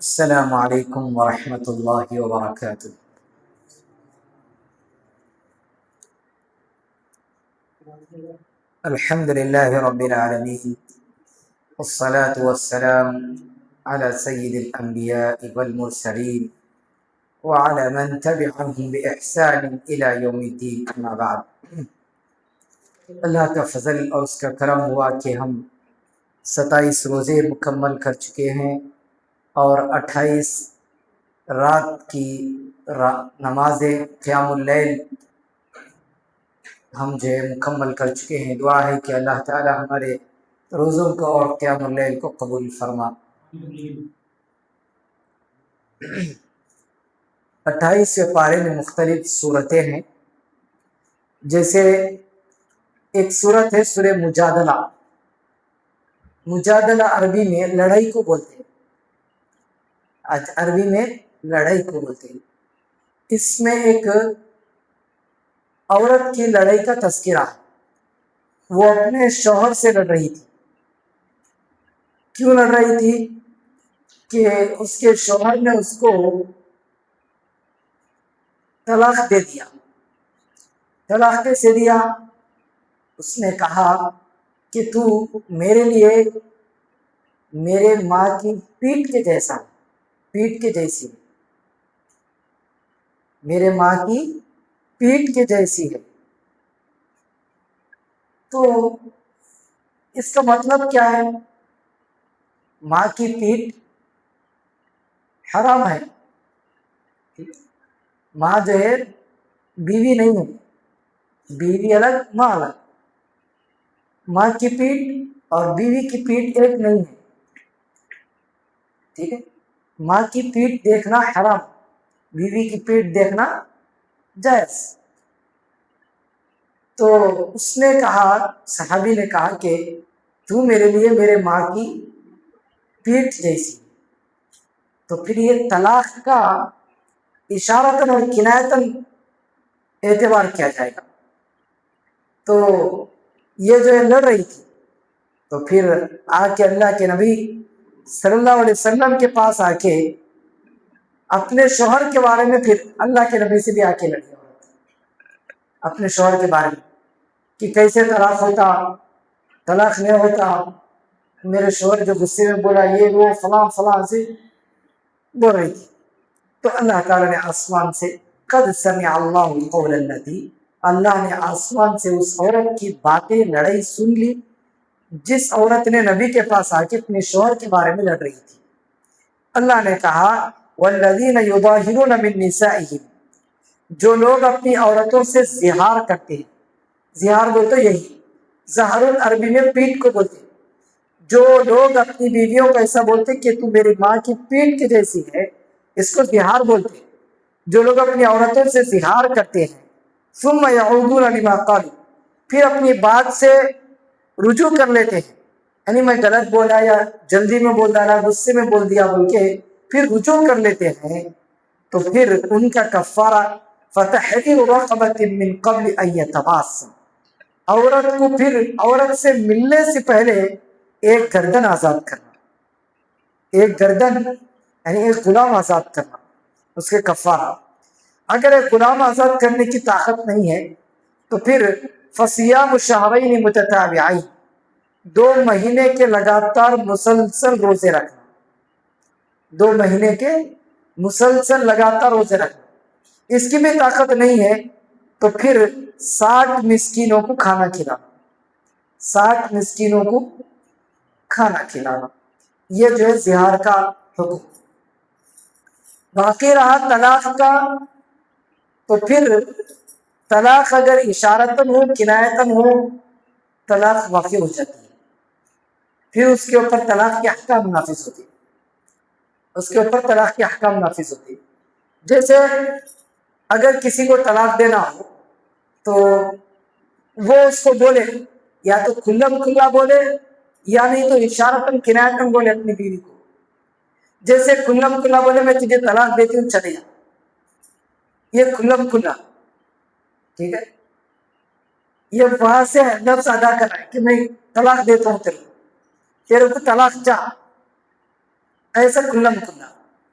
السلام علیکم ورحمۃ اللہ وبرکاتہ۔ الحمد للہ رب العالمین، والصلاة والسلام على سید الانبیاء والمرسلین وعلى من تبعهم بإحسان الى یوم الدین، اما بعد۔ اللہ کا فضل اور اس کا کرم ہوا کہ ہم 27 روزے مکمل کر چکے ہیں اور 28 رات کی نماز قیام اللیل ہم جو ہے مکمل کر چکے ہیں۔ دعا ہے کہ اللہ تعالی ہمارے روزوں کو اور قیام اللیل کو قبول فرما۔ 28ویں پارے میں مختلف صورتیں ہیں، جیسے ایک صورت ہے سورہ مجادلہ۔ مجادلہ عربی میں لڑائی کو بولتے ہیں، عربی میں لڑائی کو بولتے ہیں۔ اس میں ایک عورت کی لڑائی کا تذکرہ ہے۔ وہ اپنے شوہر سے لڑ رہی تھی۔ کیوں لڑ رہی تھی؟ کہ اس کے شوہر نے اس کو طلاق دے دیا۔ طلاق کیسے دیا؟ اس نے کہا کہ تو میرے لیے میرے ماں کی پیٹھ کے جیسا، پیٹھ کے جیسی، میرے ماں کی پیٹھ کے جیسی ہے۔ تو اس کا مطلب کیا ہے؟ ماں کی پیٹھ حرام ہے۔ ماں جو ہے بیوی نہیں ہے، بیوی الگ ماں الگ۔ ماں کی پیٹھ اور بیوی کی پیٹھ ایک نہیں ہے، ٹھیک ہے؟ ماں کی پیٹھ دیکھنا حرام، بیوی کی پیٹھ دیکھنا جائز۔ تو اس نے کہا، صحابی نے کہا کہ تو میرے لیے میرے ماں کی پیٹھ جیسی۔ تو پھر یہ طلاق کا اشارتاً اور کنایتاً اعتبار کیا جائے گا۔ تو یہ جو ہے لڑ رہی تھی، تو پھر آ کے اللہ کے نبی صلی اللہ علیہ وسلم کے پاس آ کے اپنے شوہر کے بارے میں پھر اللہ کے نبی سے بھی آ کے لڑی، اپنے شوہر کے بارے میں کہ کیسے طلاق ہوتا، طلاق نہیں ہوتا۔ میرے شوہر جو غصے میں بولا، یہ وہ فلاں فلاں سے بول رہی تھی۔ تو اللہ تعالیٰ نے آسمان سے قد سمع اللہ قول التی، اللہ نے آسمان سے اس عورت کی باتیں لڑائی سن لی جس عورت نے نبی کے پاس آ کے اپنے شوہر کے بارے میں لڑ رہی تھی۔ اللہ نے کہا والذین یظاہرون من نسائہم، جو لوگ اپنی عورتوں سے زہار کرتے ہیں، زہار بولتے یہی، زہر عربی میں پیٹھ کو بولتے ہیں۔ جو لوگ اپنی بیویوں کو ایسا بولتے کہ تو میری ماں کی پیٹھ کے جیسی ہے، اس کو زہار بولتے ہیں۔ جو لوگ اپنی عورتوں سے زہار کرتے ہیں ثم یعودون لما قالوا، پھر اپنی بات سے رجوع کر لیتے ہیں، یعنی میں غلط بولا یا جلدی میں بول ڈالا، غصے میں بول دیا بول کے پھر رجوع کر لیتے ہیں، تو پھر ان کا کفارہ فتحریر رقبۃ من قبل ان یتماسا، عورت کو پھر عورت سے ملنے سے پہلے ایک گردن آزاد کرنا، ایک گردن یعنی ایک غلام آزاد کرنا، اس کے کفارہ۔ اگر ایک غلام آزاد کرنے کی طاقت نہیں ہے تو پھر فصیام شہرین متتابعین، 2 مہینے کے لگاتار مسلسل روزے رکھنا، 2 مہینے کے مسلسل لگاتار روزے رکھنا۔ اس کی بھی طاقت نہیں ہے تو پھر 60 مسکینوں کو کھانا کھلانا، 60 مسکینوں کو کھانا کھلانا۔ یہ جو ہے زہار کا حکم۔ باقی رہا طلاق کا، تو پھر طلاق اگر اشارتاً ہو کنایتاً ہو، طلاق واقع ہو جاتی ہے، پھر اس کے اوپر طلاق کے احکام نافذ ہوتے ہیں، اس کے اوپر طلاق کے احکام نافذ ہوتے ہیں۔ جیسے اگر کسی کو طلاق دینا ہو تو وہ اس کو بولے، یا تو کھلم کھلا بولے یا نہیں تو اشارتاً کنایتاً بولے اپنی بیوی کو۔ جیسے کھلم کھلا بولے میں تجھے طلاق دیتی ہوں، چلے جا، یہ کھلم کھلا، ٹھیک ہے؟ یہ وہاں سے لفظ ادا کر رہا ہے کہ میں طلاق دیتا ہوں تیرے کو طلاق چاہ، ایسا کھلم کھلا۔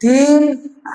3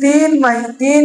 3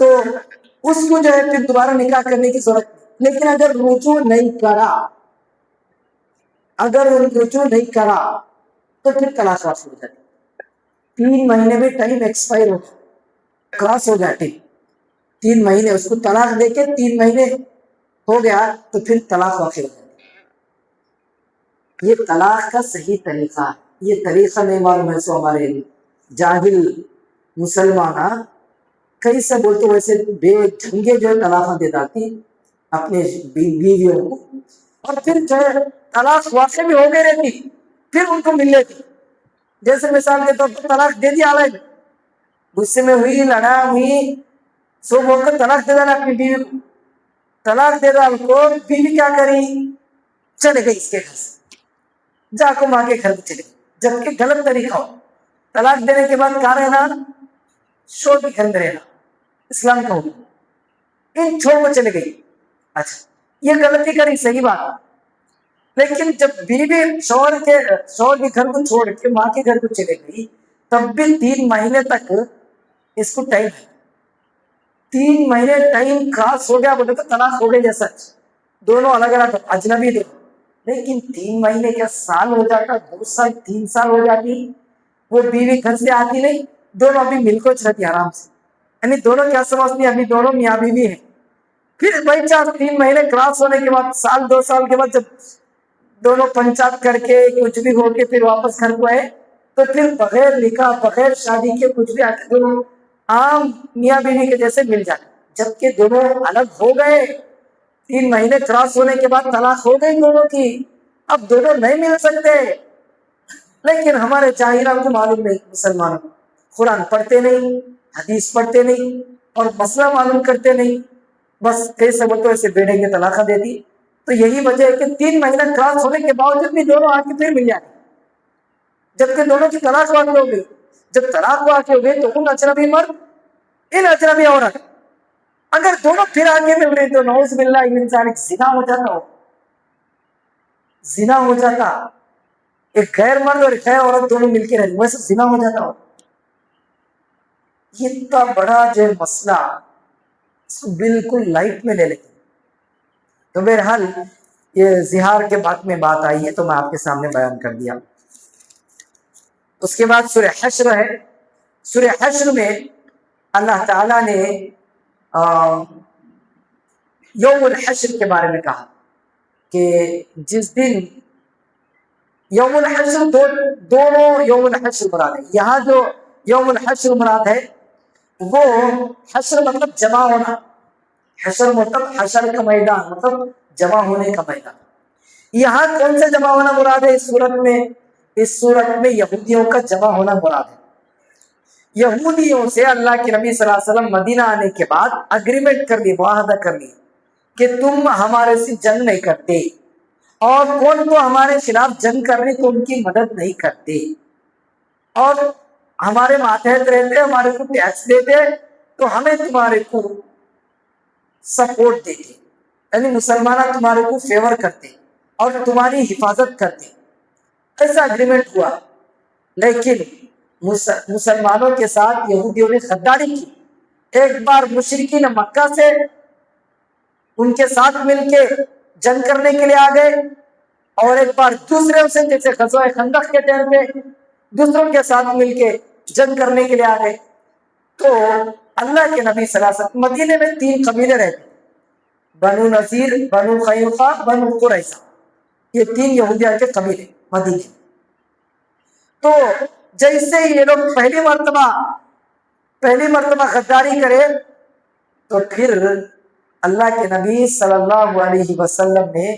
تو اس کو جو ہے پھر دوبارہ نکاح کرنے کی ضرورت نہیں. لیکن اگر رجوع نہیں کرا، اگر رجوع نہیں کرا تو پھر طلاق واقع ہو جاتی. 3 مہینے میں ٹائم ایکسپائر ہو کراس ہو جاتی. 3 مہینے اس کو طلاق دے کے 3 مہینے ہو گیا تو پھر طلاق واقع ہو جاتی. یہ طلاق کا صحیح طریقہ ہے. یہ طریقہ نہیں معلوم ہے سو ہمارے جاہل مسلمان کئی سے بولتے ویسے بے ڈھنگے جو ہے طلاق دے داتی اپنے بیویوں کو، اور پھر جو ہے طلاق واقع بھی ہو گئی رہتی پھر ان کو مل لیتی. جیسے مثال کے طور پر طلاق دے دیا علیہ، غصے میں ہوئی، لڑا ہوئی، سو بول کر طلاق دے دینا اپنی بیوی کو. طلاق دے ڈال کو بیوی کیا کری؟ چلے گئی اس کے گھر سے، جا کو ماں کے گھر میں چلے گئی، جبکہ غلط طریقہ ہو. طلاق دینے کے بعد کہاں رہنا؟ شوہر کے گھر میں رہنا، اسلام کا حکم. ان چھوڑ کو چلے گئی. اچھا یہ غلطی کری، صحیح بات. لیکن جب بیوی شوہر کے گھر کو چھوڑ کے ماں کے گھر کو چلے گئی تب بھی 3 مہینے تک اس کو ٹائم ہے. 3 مہینے ٹائم کراس ہو گیا بولے تو طلاق ہو گئی جیسا، دونوں الگ الگ اجنبی دو. لیکن 3 مہینے کیا سال ہو جاتا، 2 سال 3 سال ہو جاتی، وہ بیوی گھر سے آتی نہیں، دونوں ابھی مل کو رہتی آرام سے. یعنی دونوں کیا سمجھتی ابھی دونوں میاں بیوی ہیں. پھر بھائی 3 مہینے کراس ہونے کے بعد، سال 2 سال کے بعد جب دونوں پنچات کر کے کچھ بھی ہو کے پھر واپس گھر کو آئے تو پھر بغیر نکاح بغیر شادی کے کچھ بھی آتے دونوں عام میاں بیوی کے جیسے مل جاتے. جبکہ دونوں الگ ہو گئے، 3 مہینے کراس ہونے کے بعد طلاق ہو گئی دونوں کی، اب دونوں نہیں مل سکتے. لیکن ہمارے جاہلوں کو معلوم نہیں، مسلمان قرآن پڑھتے نہیں، حدیث پڑھتے نہیں، اور مسئلہ معلوم کرتے نہیں، بس کیسے بولتے ایسے بیٹے کے طلاق دے دی. تو یہی وجہ ہے کہ 3 مہینہ کراس ہونے کے باوجود بھی دونوں آ کے پھر مل جاتے، جبکہ دونوں کی طلاق واقع ہو گئی. جب طلاق واقع ہو گئی تو ان اجنبی مرد ان اجنبی عورت اگر دونوں پھر آگے مل رہے تو نعوذ باللہ من ذالک زنا ہو جاتا. زنا ہو جاتا، ایک غیر مرد اور ایک غیر عورت دونوں مل کے رہتے، ویسے زنا ہو جاتا ہو. یہ اتنا بڑا جو مسئلہ اس کو بالکل لائٹ میں لے لیتے. تو بہرحال یہ زہار کے بعد میں بات آئی ہے تو میں آپ کے سامنے بیان کر دیا. اس کے بعد سورہ حشر ہے. سورہ حشر میں اللہ تعالیٰ نے یوم الحشر کے بارے میں کہا کہ جس دن یوم الحشر دونوں یوم الحشر مراد ہے. یہاں جو یوم الحشر مراد ہے وہ حشر مطلب جمع ہونا، حشر مطلب حشر کا میدان مطلب جمع ہونے کا میدان. یہاں کون سے جمع ہونا مراد ہے؟ اس صورت میں یہودیوں کا جمع ہونا مراد ہے. یہودیوں سے اللہ کے نبی صلی اللہ علیہ وسلم مدینہ آنے کے بعد اگریمنٹ کر دی، معاہدہ کر لی کہ تم ہمارے سے جنگ نہیں کرتے، اور کون کو ہمارے خلاف جنگ کرنے تو ان کی مدد نہیں کرتے، اور ہمارے ماتحت رہتے، ہمارے کو ٹیکس دیتے، تو ہمیں تمہارے کو سپورٹ دیتے، یعنی مسلمان تمہارے کو فیور کرتے اور تمہاری حفاظت کرتے. ایسا اگریمنٹ ہوا. لیکن مسلمانوں کے ساتھ یہودیوں نے غداری کی. ایک بار مشرکین مکہ سے ان کے ساتھ مل کے جنگ کرنے کے لیے آ گئے، اور ایک بار دوسرے سے جیسے غزوہ خندق کے ٹائم پہ دوسروں کے ساتھ مل کے جنگ کرنے کے لیے آ گئے. تو اللہ کے نبی صلی اللہ علیہ وسلم مدینے میں 3 قبیلے رہتے، بنو نذیر، بنو قینقاع، بنو قریظہ، یہ 3 یہودیہ کے قبیلے مدینے. تو جیسے یہ لوگ پہلی مرتبہ غداری کرے تو پھر اللہ کے نبی صلی اللہ علیہ وسلم نے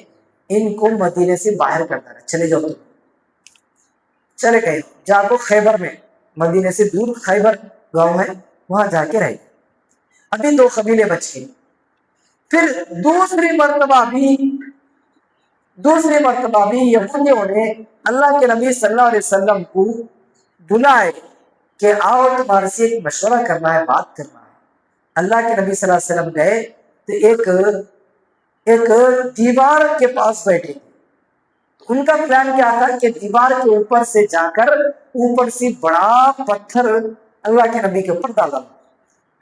ان کو مدینے سے باہر کر دیا. چلے جاؤ، تم چلے گئے جا کو خیبر میں، مدینے سے دور خیبر گاؤں ہے، وہاں جا کے رہے. ابھی 2 قبیلے بچ گئے. پھر دوسری مرتبہ بھی یہودیوں نے اللہ کے نبی صلی اللہ علیہ وسلم کو بلائے کہ آؤ تمہارے سے ایک مشورہ کرنا ہے، بات کرنا ہے. اللہ کے نبی صلی اللہ علیہ وسلم گئے تو ایک دیوار کے پاس بیٹھے. ان کا پلان کیا تھا کہ دیوار کے اوپر سے جا کر اوپر سے بڑا پتھر اللہ کے نبی کے اوپر ڈالا.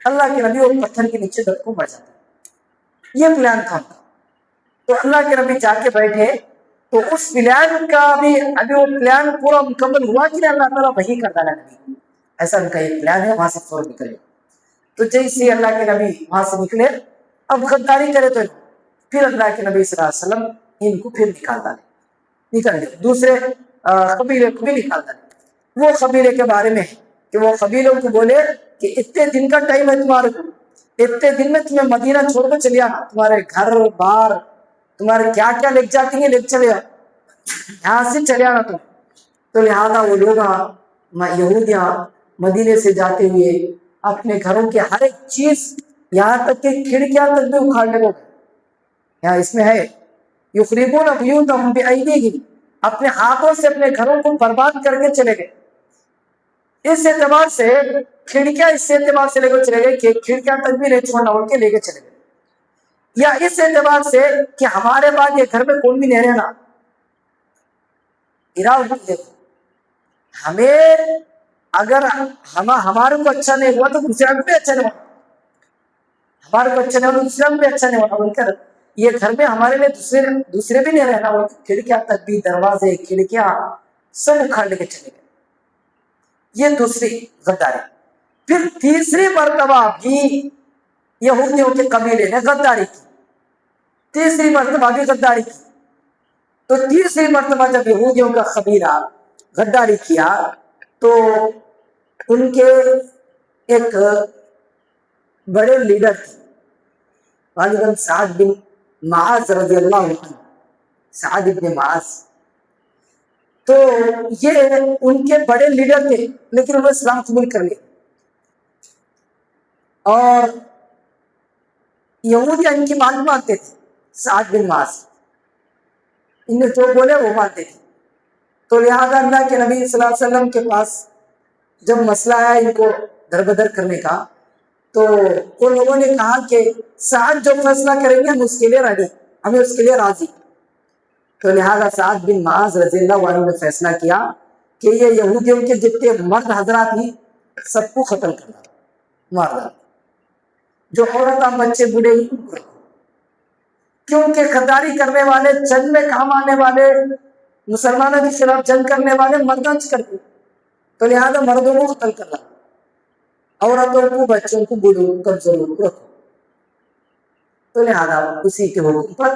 اللہ کے نبی وہ پتھر کے نیچے دب کو مر جاتے. یہ پلان تھا ان کا. تو اللہ کے نبی جا کے بیٹھے تو اس پلان کا بھی ابھی وہ پلان پورا مکمل ہوا کہ اللہ تعالیٰ وحی کر ڈالا نبی. ایسا ان کا ایک پلان ہے, وہاں سے فوراً نکلے. تو جیسے اللہ کے نبی وہاں سے نکلے, اب غداری کرے تو پھر اللہ کے نبی صلی اللہ علیہ وسلم ان کو پھر نکال ڈالے, نکل گئے دوسرے قبیلے کو بھی نکال ڈالے. وہ قبیلے کے بارے میں کہ وہ قبیلوں کو بولے کہ اتنے دن کا ٹائم ہے تمہارے کو, اتنے دن میں تمہیں مدینہ چھوڑ کر چلے آنا, تمہارے گھر بار تمہارے کیا کیا لے جاتی ہیں لے چلے آ, یہاں سے چلے آنا تم. تو لہٰذا وہ لوگ یہودیاں مدینے سے جاتے ہوئے اپنے گھروں کے ہر ایک چیز یہاں تک کہ کھڑکیاں تک بھی اکھاڑنے کو, یہاں اس میں ہے یخربون بیوتہم بایدیہم, اپنے ہاتھوں سے اپنے گھروں کو برباد کر کے چلے گئے. اس اعتبار سے کھڑکیاں اس اعتبار سے لے کر چلے گئے کہ کھڑکیاں تک بھی نہیں چھوڑنا بول کے لے کے چلے گئے, یا اس اعتبار سے کہ ہمارے بعد یہ گھر میں کون بھی نہیں رہنا. دیکھو ہمیں اگر ہمارے کو اچھا نہیں ہوا تو دوسرے کو بھی اچھا نہیں ہوا, ہمارے کو اچھا نہیں ہوا تو دوسرے کو بھی اچھا نہیں ہوا بول کر یہ گھر میں ہمارے لیے دوسرے بھی نہیں رہنا بول. کھڑکیاں تک بھی, دروازے کھڑکیاں سب اکھاڑ لے کے چلے گئے. یہ دوسری غداری. پھر تیسری مرتبہ بھی یہودیوں کے قبیلے نے غداری کی, تیسری مرتبہ بھی غداری کی. تو تیسری مرتبہ جب یہودیوں کا قبیلہ غداری کیا تو ان کے ایک بڑے لیڈر تھے غالباً سعد بن معاذ رضی اللہ عنہ, سعد بن معاذ. تو یہ ان کے بڑے لیڈر تھے لیکن انہوں نے اسلام قبول کر لیا, اور یہودی ان کی بات مانتے تھے. سعد بن معاذ انہیں جو بولے وہ مانتے تھے. تو لہٰذا اللہ کے نبی صلی اللہ علیہ وسلم کے پاس جب مسئلہ آیا ان کو در بدر کرنے کا, تو ان لوگوں نے کہا کہ سعد جو فیصلہ کریں گے ہم اس کے لیے ریڈی, ہمیں اس کے لیے راضی. تو لہٰذا سعد بن معاذ رضی اللہ عنہ نے فیصلہ کیا کہ یہ یہودیوں کے جتنے مرد حضرات ہیں سب کو ختم کرنا, مار ڈالنا, جو عورتیں بچے بوڑھے ہی کیونکہ غداری کرنے والے, جنگ میں کام آنے والے, مسلمانوں کے خلاف جنگ کرنے والے مردوں سے کرتے, تو لہٰذا مردوں کو قتل کرنا, عورتوں کو, بچوں کو, بوڑھوں کو, کمزوروں کو رکھو. تو لہٰذا اسی کے حکم پر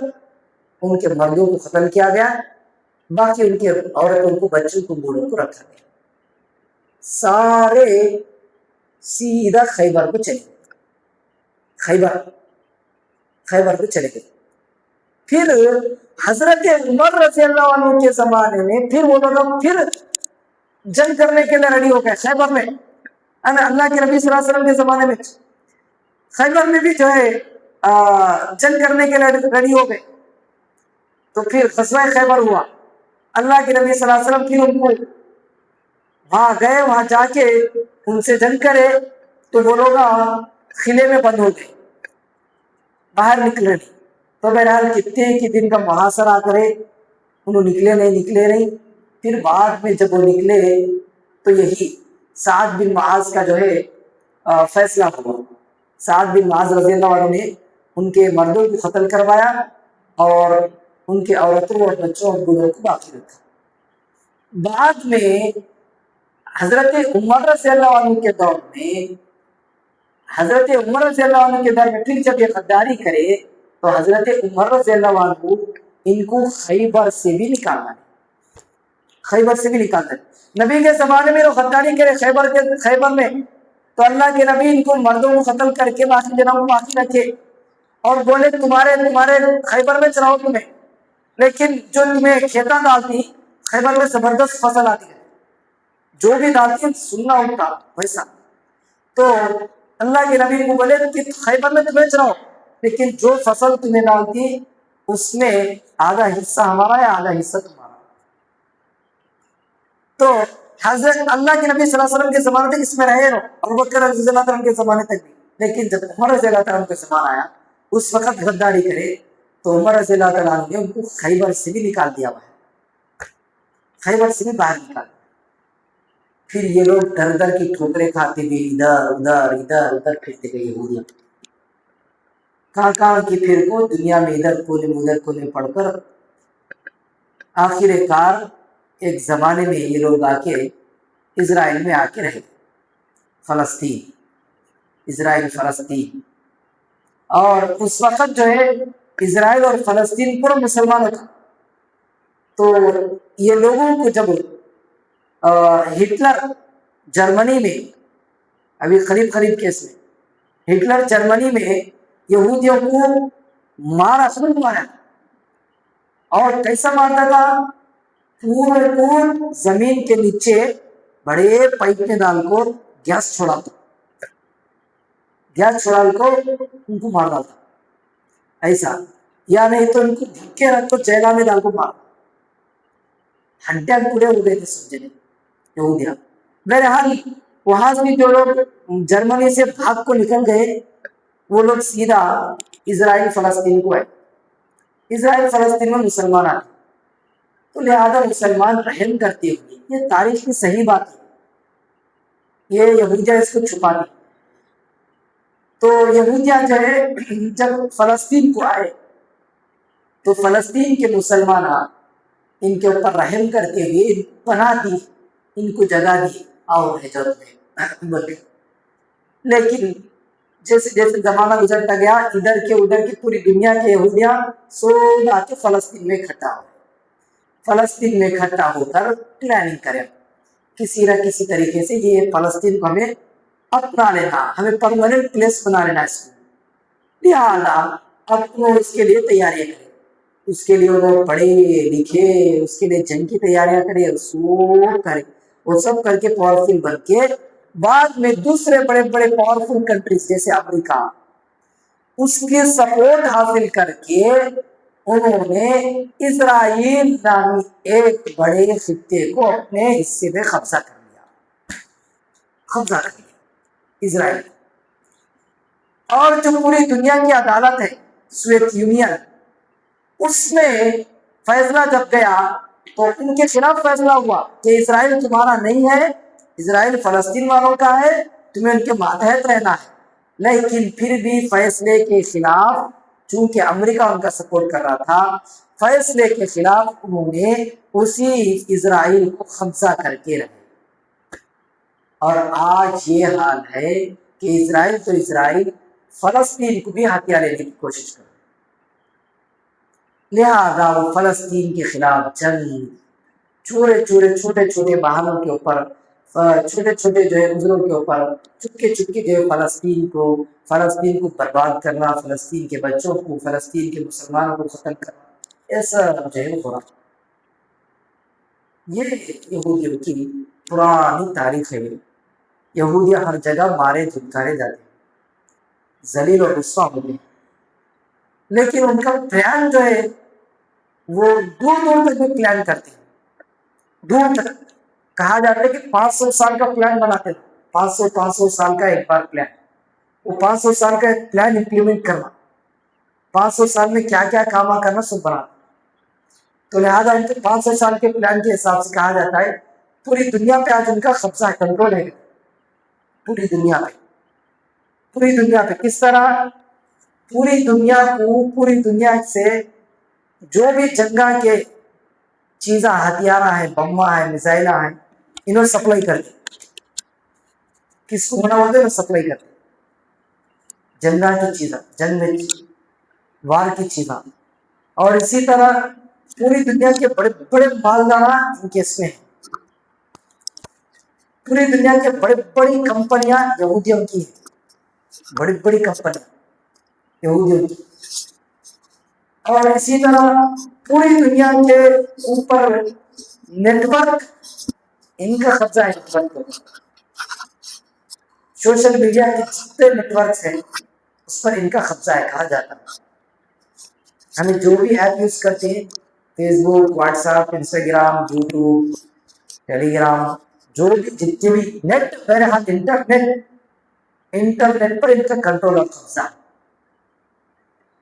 ان کے مردوں کو قتل کیا گیا, باقی ان کے عورتوں کو, بچوں کو, بوڑھوں کو رکھا گیا. سارے سیدھا خیبر کو چلے, خیبر کو چلے گئے. پھر حضرت عمر رضی اللہ عنہ کے زمانے میں پھر وہ لوگ پھر جنگ کرنے کے لیے ریڈی ہو گئے خیبر میں. اللہ کے نبی صلی اللہ علیہ وسلم کے زمانے میں خیبر میں بھی جو ہے جنگ کرنے کے لیے ریڈی ہو گئے. تو پھر غزوہ خیبر ہوا. اللہ کے نبی صلی اللہ علیہ وسلم پھر ان کو وہاں گئے, وہاں جا کے ان سے جنگ کرے تو وہ لوگ قلعے میں بند ہو گئے, باہر نکلے نہیں. تو بہرحال کتنے کی دن کا محاصرہ کرے, انہوں نکلے نہیں. پھر بعد میں جب وہ نکلے تو یہی سعد بن معاذ کا جو ہے فیصلہ ہوا. سعد بن معاذ رضی اللہ عنہ نے ان کے مردوں کو قتل کروایا اور ان کے عورتوں اور بچوں اور بوڑھوں کو باقی رکھا. بعد میں حضرت عمر رضی اللہ عنہ کے دور میں پھر جب یہ غداری کرے تو حضرت عمر رضی اللہ عنہ ان کو خیبر سے بھی نکالنا ہے. نبی کے زمانے میں وہ غداری کرے خیبر میں, تو اللہ کے نبی ان کو مردوں کو قتل کر کے باقی جنوں کو باقی رکھے اور بولے تمہارے خیبر میں چلاؤ تمہیں, لیکن جو تمہیں کھیتا ڈالتی خیبر میں زبردست فصل آتی ہے, جو بھی ڈالتی سننا ہوتا ویسا. تو اللہ کے نبی کو بولے کہ خیبر میں تمہیں چلاؤ, لیکن جو فصل تمہیں ڈالتی اس میں آدھا حصہ ہمارا ہے, آدھا حصہ تمہارا. تو حضرت اللہ کے نبی صلی اللہ علیہ وسلم کے زمانے تک اس میں رہے, ابوبکر رضی اللہ عنہ کے زمانے تک بھی. لیکن جب عمر رضی اللہ عنہ کا زمانہ آیا اس وقت غداری کرے تو عمر رضی اللہ عنہ نے ان کو خیبر سے بھی نکال دیا, خیبر سے بھی باہر نکال. پھر یہ لوگ ڈر ڈر کی ٹھوکریں کھاتے ہوئے ادھر ادھر پھرتے گئے یہودیاں، کہاں کی پھر کو دنیا میں ادھر کونے پڑھ کر آخر کار ایک زمانے میں یہ لوگ آ کے اسرائیل میں آ کے رہے، فلسطین، اسرائیل فلسطین۔ اور اس وقت جو ہے اسرائیل اور فلسطین پورا مسلمانوں کا، تو یہ لوگوں کو جب ہٹلر جرمنی میں، ابھی قریب کیس میں ہٹلر جرمنی میں یہودیوں کو مارا، اور کیسا مارتا تھا؟ پورے زمین کے نیچے بڑے پائپ میں ڈال کو گیس چھوڑا کو ان کو مارتا تھا ایسا، یا نہیں تو ان کو دھکے رکھ کو جیلا میں ڈال کو مار، ہڈیاں پورے ہو گئے تھے سمجھے یہودیاں۔ بہرحال وہاں سے جو لوگ جرمنی سے بھاگ کو نکل گئے وہ لوگ سیدھا اسرائیل فلسطین کو آئے، اسرائیل فلسطین میں مسلمان آتے، تو لہذا مسلمان رحم کرتے ہوئے، یہ تاریخ کی صحیح بات ہے، یہ یہودیاں اس کو چھپاتی، تو یہودیاں جو ہے جب فلسطین کو آئے تو فلسطین کے مسلمان ان کے اوپر رحم کرتے ہوئے ان کو پناہ دی، ان کو جگہ دی اور ہجرت میں، لیکن جیسے زمانہ گزرتا گیا ادھر کے ادھر کی پوری دنیا کے یہودیاں سب آ کے فلسطین میں اکٹھا ہو کر پلاننگ کرے کسی نہ کسی طریقے سے یہ فلسطین کو ہمیں اپنا لینا، ہمیں پرماننٹ پلیس بنا لینا اس کو، لہٰذا اب وہ اس کے لیے تیاریاں کریں، اس کے لیے وہ پڑھے لکھے، اس کے لیے جنگ کی تیاریاں کرے، وہ سب کر کے پاورفل بن کے بعد میں دوسرے بڑے بڑے پاورفل کنٹریز جیسے امریکہ اس کی سپورٹ حاصل کر کے انہوں نے اسرائیل نامی ایک بڑے خطے کو اپنے حصے میں قبضہ کر لیا اسرائیل، اور جو پوری دنیا کی عدالت ہے سوویت یونین، اس میں فیصلہ جب گیا تو ان کے خلاف فیصلہ ہوا کہ اسرائیل تمہارا نہیں ہے، اسرائیل فلسطین والوں کا ہے، تمہیں ان کے ماتحت رہنا ہے، لیکن پھر بھی فیصلے کے خلاف، چونکہ امریکہ ان کا سپورٹ کر رہا تھا، فیصلے کے خلاف انہوں نے اسی اسرائیل کو قبضہ کر کے رکھا، اور آج یہ حال ہے کہ اسرائیل فلسطین کو بھی ہتھیار لینے کی کوشش کر، لہذا وہ فلسطین کے خلاف جنگ چھوٹے چھوٹے بہانوں کے اوپر، چھوٹے جو ہے عذروں کے اوپر چپکے جو ہے فلسطین کو برباد کرنا، فلسطین کے بچوں کو، فلسطین کے مسلمانوں کو ختم کرنا، ایسا جو ہے ہو رہا۔ یہ یہودیوں کی پرانی تاریخ ہے، یہودیاں ہر جگہ مارے دھتکارے جاتے ہیں، ذلیل اور رسوا ہوتے ہیں، لیکن ان کا پلان جو ہے وہ دور تک بھی پلان کرتے ہیں، دور تک کہا جاتا ہے کہ 500 سال کا پلان بناتے ہیں، 500 سال کا ایک بار پلان، وہ 500 سال کا ایک پلان امپلیمنٹ کرنا، 500 سال میں کیا کیا کام کرنا سب بنانا، تو لہٰذا ان کے 500 سال کے پلان کے حساب سے کہا جاتا ہے پوری دنیا پہ آج ان کا قبضہ کنٹرول ہے، پوری دنیا پہ کس طرح؟ پوری دنیا سے جو بھی جنگا کے چیزاں، ہتھیار ہیں، بماں ہیں، میزائل ہیں، انہوں سپلائی کرتے، کس کو بنا ہوتے ہیں سپلائی کرتے، جنگا کی چیزاں، جنگ میں وار کی چیزاں، اور اسی طرح پوری دنیا کے بڑے بڑے مالدار ان کے اس میں ہیں، پوری دنیا کے بڑی کمپنیاں یہودیوں کی ہیں، بڑی کمپنیاں یہودیوں کی، اور اسی طرح پوری دنیا کے اوپر نیٹ ورک ان کا قبضہ ہے، نیٹ ورک، سوشل میڈیا کے جتنے نیٹ ورکس ہیں اس پر ان کا قبضہ ہے، کہا جاتا ہے ہمیں جو بھی ایپ یوز کرتے ہیں، فیس بک، واٹس ایپ، انسٹاگرام، یوٹیوب، ٹیلی گرام، جو بھی جتنے بھی نیٹ، بہرحال انٹرنیٹ پر ان کا کنٹرول اور قبضہ ہے،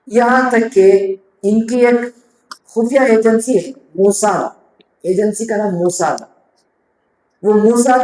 یہاں تک کہ ان کی ایک خفیہ ایجنسی ہے موساد، ایجنسی کا نام موساد، وہ موساد